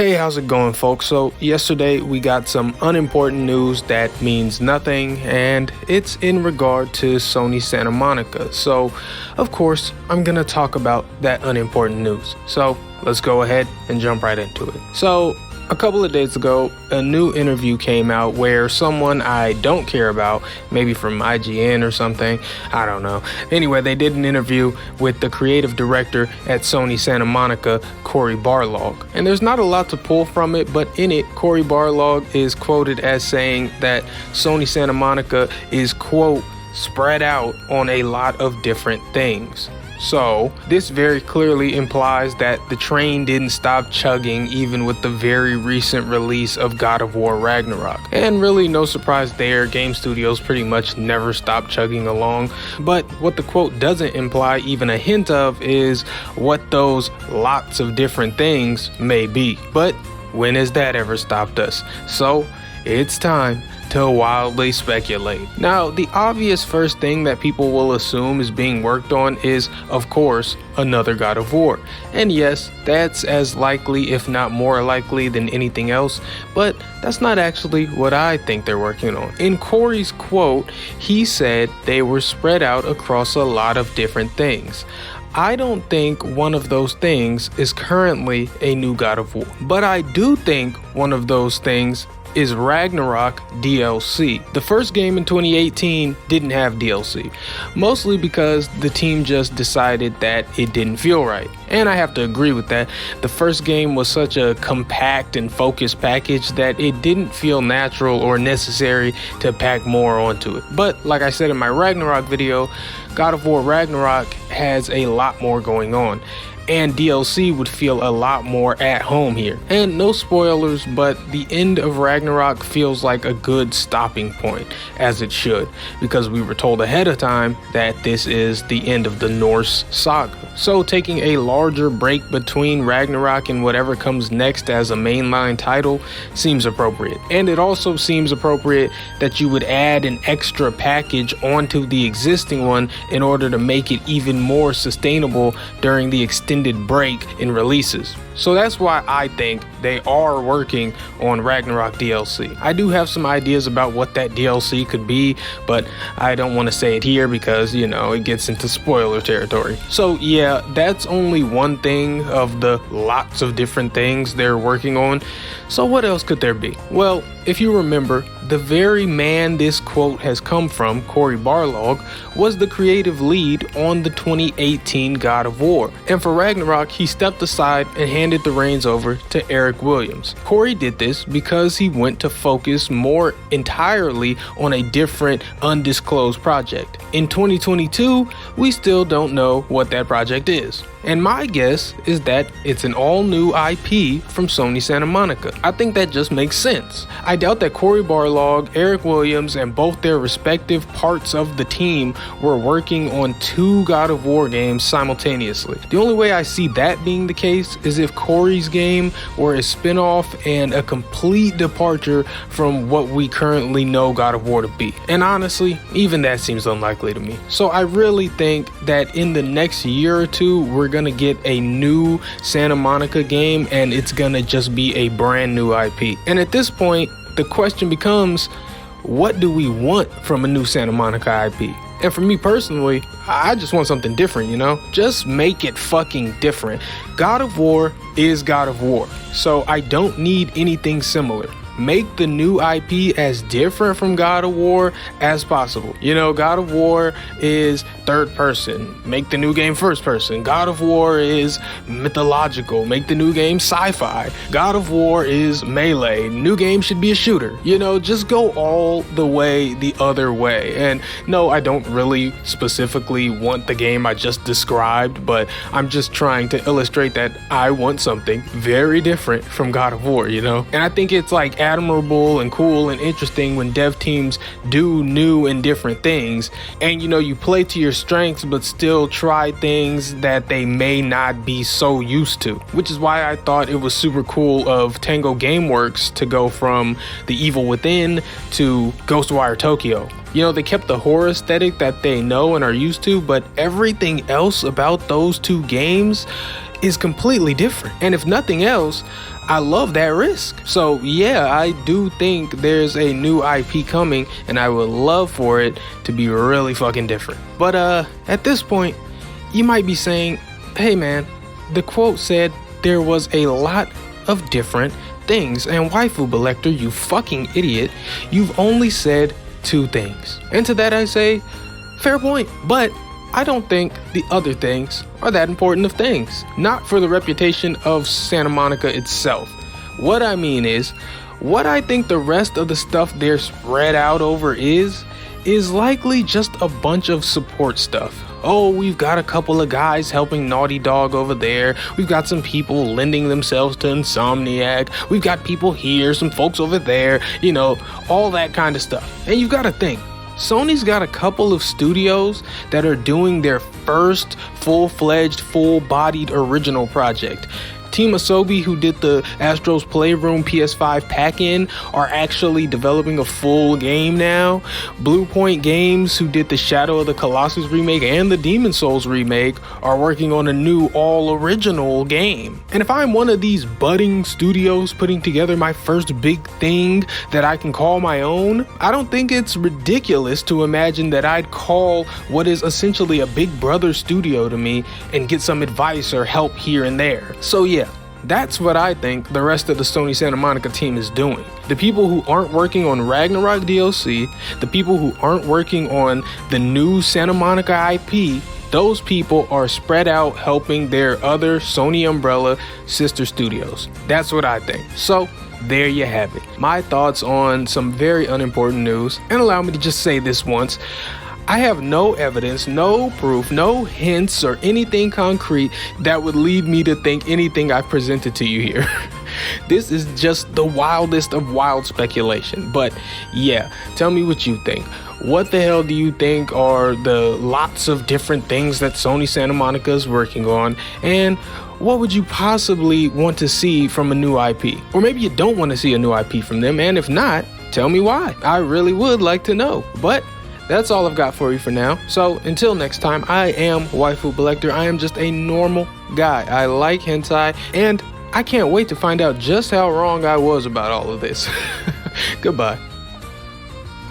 Hey, how's it going, folks? So yesterday we got some unimportant news that means nothing, and it's in regard to Sony Santa Monica. So of course I'm gonna talk about that unimportant news. So let's go ahead and jump right into it. So a couple of days ago, a new interview came out where someone I don't care about, maybe from IGN or something, I don't know. Anyway, they did an interview with the creative director at Sony Santa Monica, Cory Barlog. And there's not a lot to pull from it, but in it, Cory Barlog is quoted as saying that Sony Santa Monica is, quote, spread out on a lot of different things. So this very clearly implies that the train didn't stop chugging even with the very recent release of God of War Ragnarok. And really no surprise there, game studios pretty much never stop chugging along. But what the quote doesn't imply even a hint of is what those lots of different things may be. But when has that ever stopped us? So it's time to wildly speculate. Now, the obvious first thing that people will assume is being worked on is, of course, another God of War. And yes, that's as likely, if not more likely, than anything else, but that's not actually what I think they're working on. In Cory's quote, he said they were spread out across a lot of different things. I don't think one of those things is currently a new God of War, but I do think one of those things is Ragnarok DLC. The first game in 2018 didn't have DLC, mostly because the team just decided that it didn't feel right. And I have to agree with that. The first game was such a compact and focused package that it didn't feel natural or necessary to pack more onto it. But like I said in my Ragnarok video, God of War Ragnarok has a lot more going on, and DLC would feel a lot more at home here. And no spoilers, but the end of Ragnarok feels like a good stopping point, as it should, because we were told ahead of time that this is the end of the Norse saga. So taking a larger break between Ragnarok and whatever comes next as a mainline title seems appropriate. And it also seems appropriate that you would add an extra package onto the existing one in order to make it even more sustainable during the extended break in releases. So that's why I think they are working on Ragnarok DLC. I do have some ideas about what that DLC could be, but I don't want to say it here because, you know, it gets into spoiler territory. So yeah, that's only one thing of the lots of different things they're working on. So what else could there be? Well, if you remember, the very man this quote has come from, Cory Barlog, was the creative lead on the 2018 God of War. And for Ragnarok, he stepped aside and handed the reins over to Eric Williams. Cory did this because he went to focus more entirely on a different undisclosed project. In 2022, we still don't know what that project is. And my guess is that it's an all-new IP from Sony Santa Monica. I think that just makes sense. I doubt that Cory Barlog, Eric Williams, and both their respective parts of the team were working on two God of War games simultaneously. The only way I see that being the case is if Cory's game were a spin-off and a complete departure from what we currently know God of War to be. And honestly, even that seems unlikely to me. So I really think that in the next year or two, we're gonna get a new Santa Monica game, and it's gonna just be a brand new IP. And at this point, the question becomes, what do we want from a new Santa Monica IP? And for me personally, I just want something different, you know? Just make it fucking different. God of War is God of War, so I don't need anything similar. Make the new IP as different from God of War as possible. You know, God of War is third person. Make the new game first person. God of War is mythological. Make the new game sci-fi. God of War is melee. New game should be a shooter. You know, just go all the way the other way. And no, I don't really specifically want the game I just described, but I'm just trying to illustrate that I want something very different from God of War, you know? And I think it's like admirable and cool and interesting when dev teams do new and different things, and you know, you play to your strengths but still try things that they may not be so used to, which is why I thought it was super cool of Tango Gameworks to go from The Evil Within to Ghostwire Tokyo. You know, they kept the horror aesthetic that they know and are used to, but everything else about those two games is completely different. And if nothing else, I love that risk. So yeah, I do think there's a new IP coming, and I would love for it to be really fucking different. But at this point, you might be saying, hey man, the quote said there was a lot of different things, and waifu Belector, you fucking idiot, you've only said 2 things. And to that I say, fair point, but I don't think the other things are that important of things. Not for the reputation of Santa Monica itself. What I mean is, what I think the rest of the stuff they're spread out over is likely just a bunch of support stuff. Oh, we've got a couple of guys helping Naughty Dog over there. We've got some people lending themselves to Insomniac. We've got people here, some folks over there, you know, all that kind of stuff. And you've got to think, Sony's got a couple of studios that are doing their first full-fledged, full-bodied original project. Team Asobi, who did the Astro's Playroom PS5 pack-in, are actually developing a full game now. Blue Point Games, who did the Shadow of the Colossus remake and the Demon Souls remake, are working on a new all-original game. And if I'm one of these budding studios putting together my first big thing that I can call my own, I don't think it's ridiculous to imagine that I'd call what is essentially a big brother studio to me and get some advice or help here and there. So yeah, that's what I think the rest of the Sony Santa Monica team is doing. The people who aren't working on Ragnarok DLC, the people who aren't working on the new Santa Monica IP, those people are spread out helping their other Sony umbrella sister studios. That's what I think. So there you have it. My thoughts on some very unimportant news. And allow me to just say this once. I have no evidence, no proof, no hints or anything concrete that would lead me to think anything I've presented to you here. This is just the wildest of wild speculation. But yeah, tell me what you think. What the hell do you think are the lots of different things that Sony Santa Monica is working on? And what would you possibly want to see from a new IP? Or maybe you don't want to see a new IP from them, and if not, tell me why. I really would like to know. But that's all I've got for you for now. So until next time, I am Waifu Belector. I am just a normal guy. I like hentai, and I can't wait to find out just how wrong I was about all of this. Goodbye.